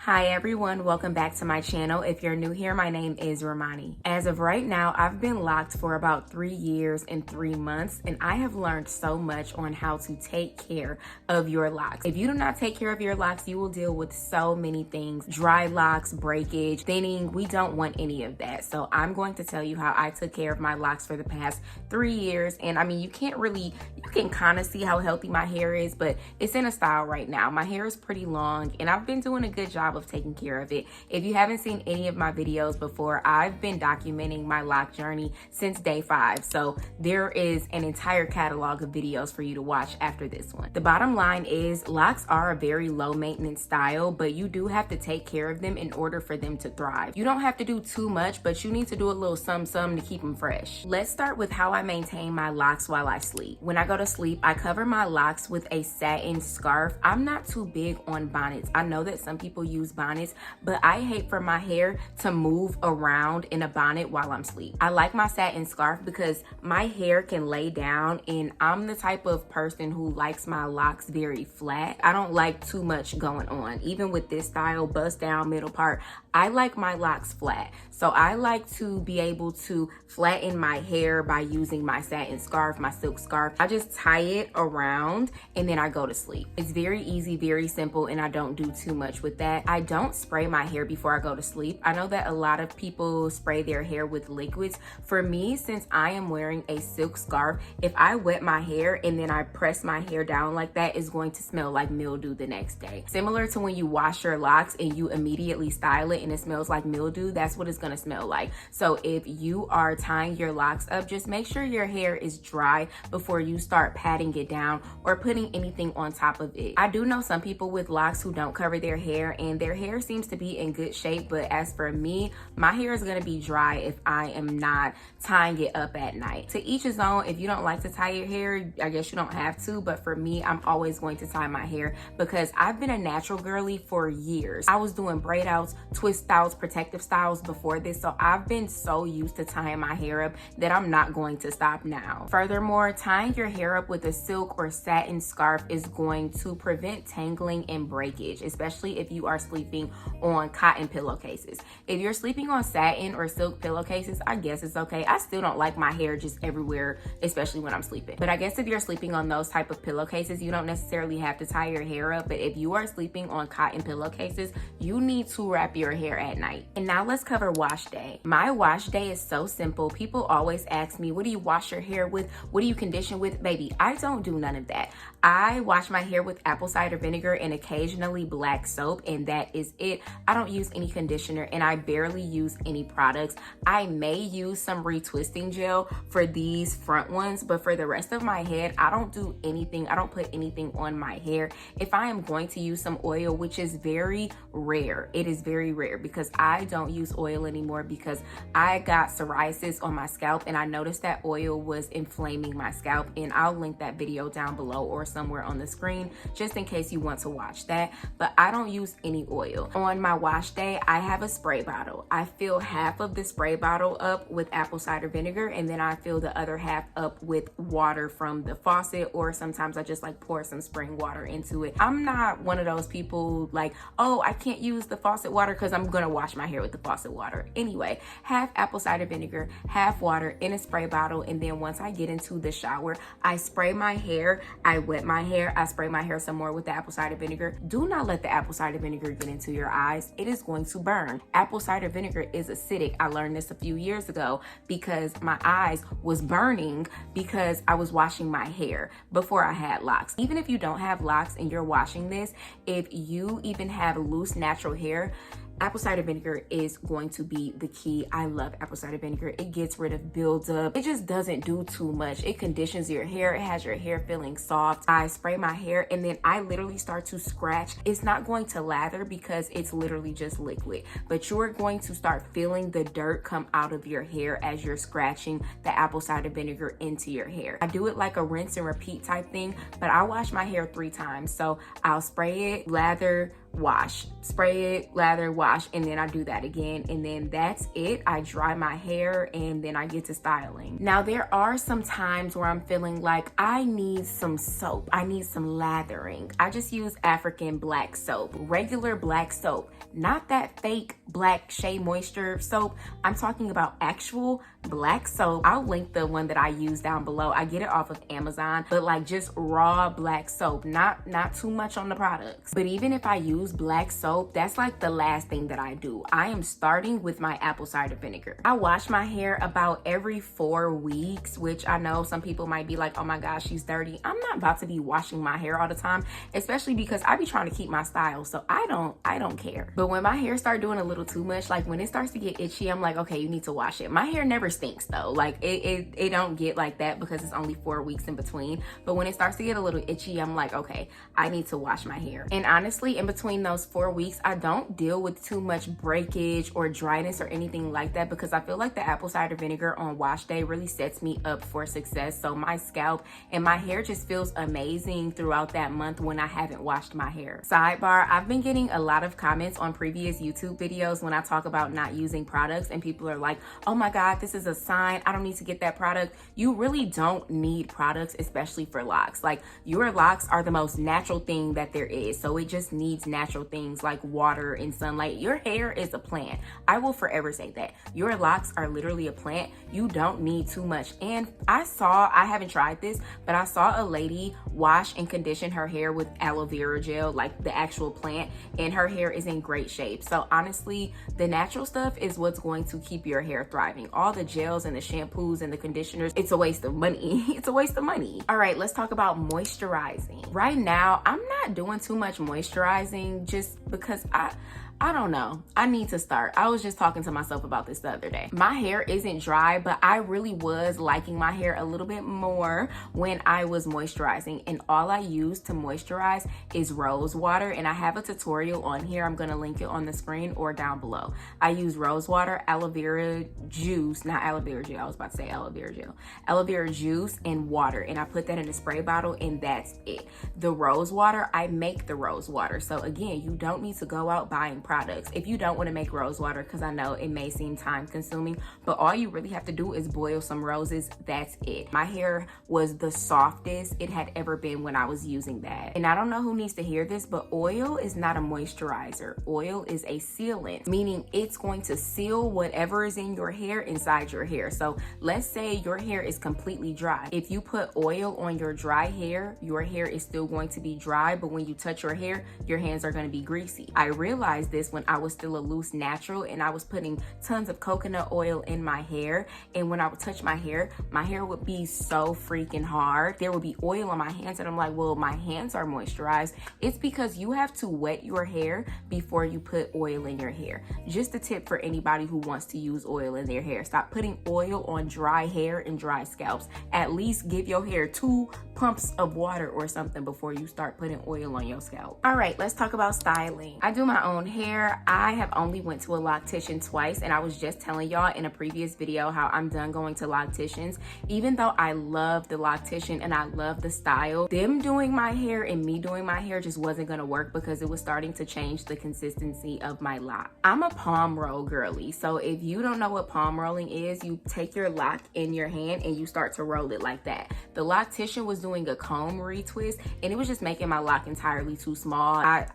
Hi everyone, welcome back to my channel. If you're new here, my name is Romani. As of right now, I've been locked for about 3 years and 3 months, and I have learned so much on how to take care of your locks. If you do not take care of your locks, you will deal with so many things: dry locks, breakage, thinning. We don't want any of that. So I'm going to tell you how I took care of my locks for the past 3 years. And I mean, you can kind of see how healthy my hair is, but it's in a style right now. My hair is pretty long and I've been doing a good job of taking care of it. If you haven't seen any of my videos before, I've been documenting my lock journey since day 5. So there is an entire catalog of videos for you to watch after this one. The bottom line is locks are a very low maintenance style, but you do have to take care of them in order for them to thrive. You don't have to do too much, but you need to do a little some to keep them fresh. Let's start with how I maintain my locks while I sleep. When I go to sleep, I cover my locks with a satin scarf. I'm not too big on bonnets. I know that some people use bonnets, but I hate for my hair to move around in a bonnet while I'm asleep. I like my satin scarf because my hair can lay down, and I'm the type of person who likes my locks very flat. I don't like too much going on. Even with this style, bust down middle part, I like my locks flat. So I like to be able to flatten my hair by using my satin scarf, my silk scarf. I just tie it around and then I go to sleep. It's very easy, very simple, and I don't do too much with that. I don't spray my hair before I go to sleep. I know that a lot of people spray their hair with liquids. For me, since I am wearing a silk scarf, if I wet my hair and then I press my hair down like that, it's going to smell like mildew the next day. Similar to when you wash your locks and you immediately style it and it smells like mildew, that's what it's gonna smell like. So if you are tying your locks up, just make sure your hair is dry before you start patting it down or putting anything on top of it. I do know some people with locks who don't cover their hair and their hair seems to be in good shape, but as for me, my hair is gonna be dry if I am not tying it up at night. To each his own. If you don't like to tie your hair, I guess you don't have to, but for me, I'm always going to tie my hair because I've been a natural girly for years. I was doing braid outs, twist styles, protective styles before this, so I've been so used to tying my hair up that I'm not going to stop now. Furthermore, tying your hair up with a silk or satin scarf is going to prevent tangling and breakage, especially if you are sleeping on cotton pillowcases. If you're sleeping on satin or silk pillowcases, I guess it's okay. I still don't like my hair just everywhere, especially when I'm sleeping. But I guess if you're sleeping on those type of pillowcases, you don't necessarily have to tie your hair up. But if you are sleeping on cotton pillowcases, you need to wrap your hair at night. And now let's cover wash day. My wash day is so simple. People always ask me, what do you wash your hair with? What do you condition with? Baby, I don't do none of that. I wash my hair with apple cider vinegar and occasionally black soap, and that is it. I don't use any conditioner and I barely use any products. I may use some retwisting gel for these front ones, but for the rest of my head, I don't do anything. I don't put anything on my hair. If I am going to use some oil, which is very rare, it is very rare because I don't use oil anymore because I got psoriasis on my scalp and I noticed that oil was inflaming my scalp, and I'll link that video down below or somewhere on the screen just in case you want to watch that. But I don't use any oil. On my wash day, I have a spray bottle. I fill half of the spray bottle up with apple cider vinegar and then I fill the other half up with water from the faucet, or sometimes I just like pour some spring water into it. I'm not one of those people like, oh, I can't use the faucet water because I'm gonna wash my hair with the faucet water. Anyway, half apple cider vinegar, half water in a spray bottle, and then once I get into the shower, I spray my hair, I wet my hair, I spray my hair some more with the apple cider vinegar. Do not let the apple cider vinegar get into your eyes. It is going to burn. Apple cider vinegar is acidic. I learned this a few years ago because my eyes was burning because I was washing my hair before I had locks. Even if you don't have locks and you're washing this, if you even have loose natural hair, apple cider vinegar is going to be the key. I love apple cider vinegar. It gets rid of buildup. It just doesn't do too much. It conditions your hair. It has your hair feeling soft. I spray my hair and then I literally start to scratch. It's not going to lather because it's literally just liquid, but you're going to start feeling the dirt come out of your hair as you're scratching the apple cider vinegar into your hair. I do it like a rinse and repeat type thing, but I wash my hair 3 times. So I'll spray it, lather, wash, spray it, lather, wash, and then I do that again, and then that's it. I dry my hair and then I get to styling. Now there are some times where I'm feeling like I need some soap, I need some lathering. I just use African black soap, regular black soap, not that fake black Shea Moisture soap. I'm talking about actual black soap. I'll link the one that I use down below. I get it off of Amazon, but like just raw black soap, not too much on the products. But even if I use black soap, that's like the last thing that I do. I am starting with my apple cider vinegar. I wash my hair about every 4 weeks, which I know some people might be like, oh my gosh, she's dirty. I'm not about to be washing my hair all the time, especially because I be trying to keep my style, so I don't care. But when my hair start doing a little too much, like when it starts to get itchy, I'm like, okay, you need to wash it. My hair never stinks though. Like it don't get like that because it's only 4 weeks in between. But when it starts to get a little itchy, I'm like, okay, I need to wash my hair. And honestly, in between those 4 weeks, I don't deal with too much breakage or dryness or anything like that because I feel like the apple cider vinegar on wash day really sets me up for success. So my scalp and my hair just feels amazing throughout that month when I haven't washed my hair. Sidebar, I've been getting a lot of comments on previous YouTube videos when I talk about not using products, and people are like, oh my God, this is a sign, I don't need to get that product. You really don't need products, especially for locks. Like your locks are the most natural thing that there is. So it just needs natural things like water and sunlight. Your hair is a plant. I will forever say that. Your locks are literally a plant. You don't need too much. And I haven't tried this, but I saw a lady wash and condition her hair with aloe vera gel, like the actual plant, and her hair is in great shape. So honestly, the natural stuff is what's going to keep your hair thriving. All the gels and the shampoos and the conditioners, it's a waste of money. It's a waste of money. All right, let's talk about moisturizing. Right now, I'm not doing too much moisturizing just because I don't know. I need to start. I was just talking to myself about this the other day. My hair isn't dry, but I really was liking my hair a little bit more when I was moisturizing. And all I use to moisturize is rose water. And I have a tutorial on here. I'm going to link it on the screen or down below. I use rose water, aloe vera juice, not aloe vera gel. I was about to say aloe vera gel. Aloe vera juice and water. And I put that in a spray bottle and that's it. The rose water, I make the rose water. So again, you don't need to go out buying products if you don't want to make rose water, because I know it may seem time consuming, but all you really have to do is boil some roses. That's it. My hair was the softest it had ever been when I was using that. And I don't know who needs to hear this, but oil is not a moisturizer. Oil is a sealant, meaning it's going to seal whatever is in your hair inside your hair. So let's say your hair is completely dry. If you put oil on your dry hair, your hair is still going to be dry, but when you touch your hair, your hands are going to be greasy. I realized this when I was still a loose natural and I was putting tons of coconut oil in my hair, and when I would touch my hair would be so freaking hard. There would be oil on my hands and I'm like, well, my hands are moisturized. It's because you have to wet your hair before you put oil in your hair. Just a tip for anybody who wants to use oil in their hair. Stop putting oil on dry hair and dry scalps. At least give your hair 2 pumps of water or something before you start putting oil on your scalp. All right, let's talk about styling. I do my own hair. I have only went to a loctician twice, and I was just telling y'all in a previous video how I'm done going to locticians. Even though I love the loctician and I love the style, them doing my hair and me doing my hair just wasn't gonna work because it was starting to change the consistency of my lock. I'm a palm roll girly, so if you don't know what palm rolling is, you take your lock in your hand and you start to roll it like that. The loctician was doing a comb retwist and it was just making my lock entirely too small. I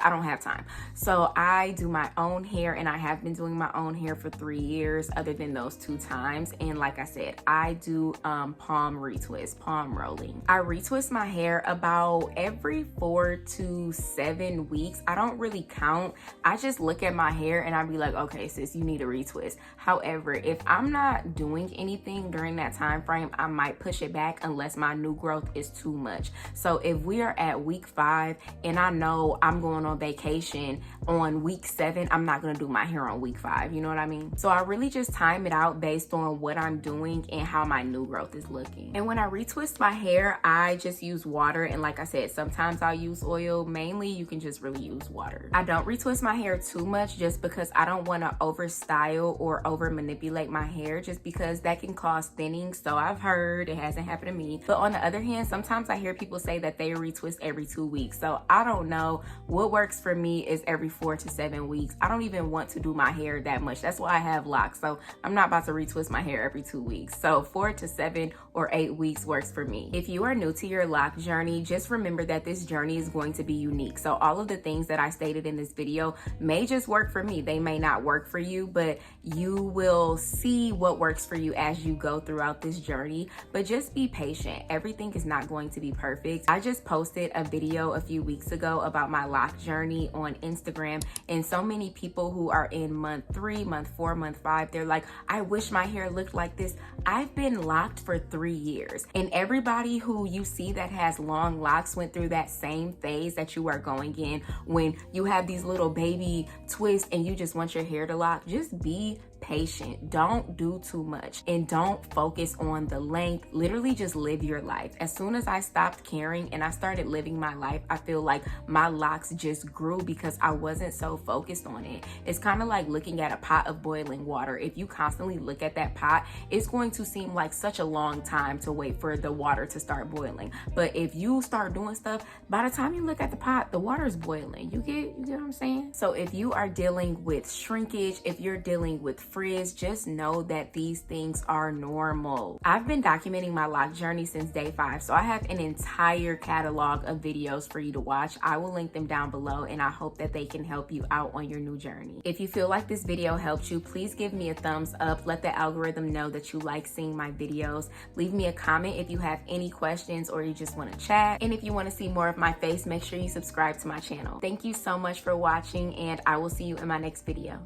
don't have time. So I do my own hair, and I have been doing my own hair for 3 years other than those 2 times. And like I said, I do palm retwist, palm rolling. I retwist my hair about every 4 to 7 weeks. I don't really count. I just look at my hair and I'd be like, okay, sis, you need a retwist. However, if I'm not doing anything during that time frame, I might push it back unless my new growth is too much. So if we are at week 5 and I know I'm going on vacation on on week 7, I'm not gonna do my hair on week 5, you know what I mean? So I really just time it out based on what I'm doing and how my new growth is looking. And when I retwist my hair, I just use water, and like I said, sometimes I'll use oil. Mainly you can just really use water. I don't retwist my hair too much just because I don't want to over style or over manipulate my hair, just because that can cause thinning. So I've heard, it hasn't happened to me, but on the other hand, sometimes I hear people say that they retwist every 2 weeks. So I don't know. What works for me is every 4 to 7 weeks. I don't even want to do my hair that much. That's why I have locks. So I'm not about to retwist my hair every 2 weeks. So 4 to 7 or 8 weeks works for me. If you are new to your lock journey, just remember that this journey is going to be unique. So all of the things that I stated in this video may just work for me. They may not work for you, but you will see what works for you as you go throughout this journey. But just be patient. Everything is not going to be perfect. I just posted a video a few weeks ago about my lock journey on Instagram, and so many people who are in month 3, month 4, month 5, they're like, I wish my hair looked like this. I've been locked for 3 years, and everybody who you see that has long locks went through that same phase that you are going in when you have these little baby twists and you just want your hair to lock. Just be patient. Don't do too much and don't focus on the length. Literally just live your life. As soon as I stopped caring and I started living my life, I feel like my locks just grew because I wasn't so focused on it. It's kind of like looking at a pot of boiling water. If you constantly look at that pot, it's going to seem like such a long time to wait for the water to start boiling. But if you start doing stuff, by the time you look at the pot, the water is boiling. You get what I'm saying? So if you are dealing with shrinkage, if you're dealing with frizz, just know that these things are normal. I've been documenting my lock journey since day 5, so I have an entire catalog of videos for you to watch. I will link them down below, and I hope that they can help you out on your new journey. If you feel like this video helped you, please give me a thumbs up. Let the algorithm know that you like seeing my videos. Leave me a comment if you have any questions or you just want to chat. And if you want to see more of my face, make sure you subscribe to my channel. Thank you so much for watching, and I will see you in my next video.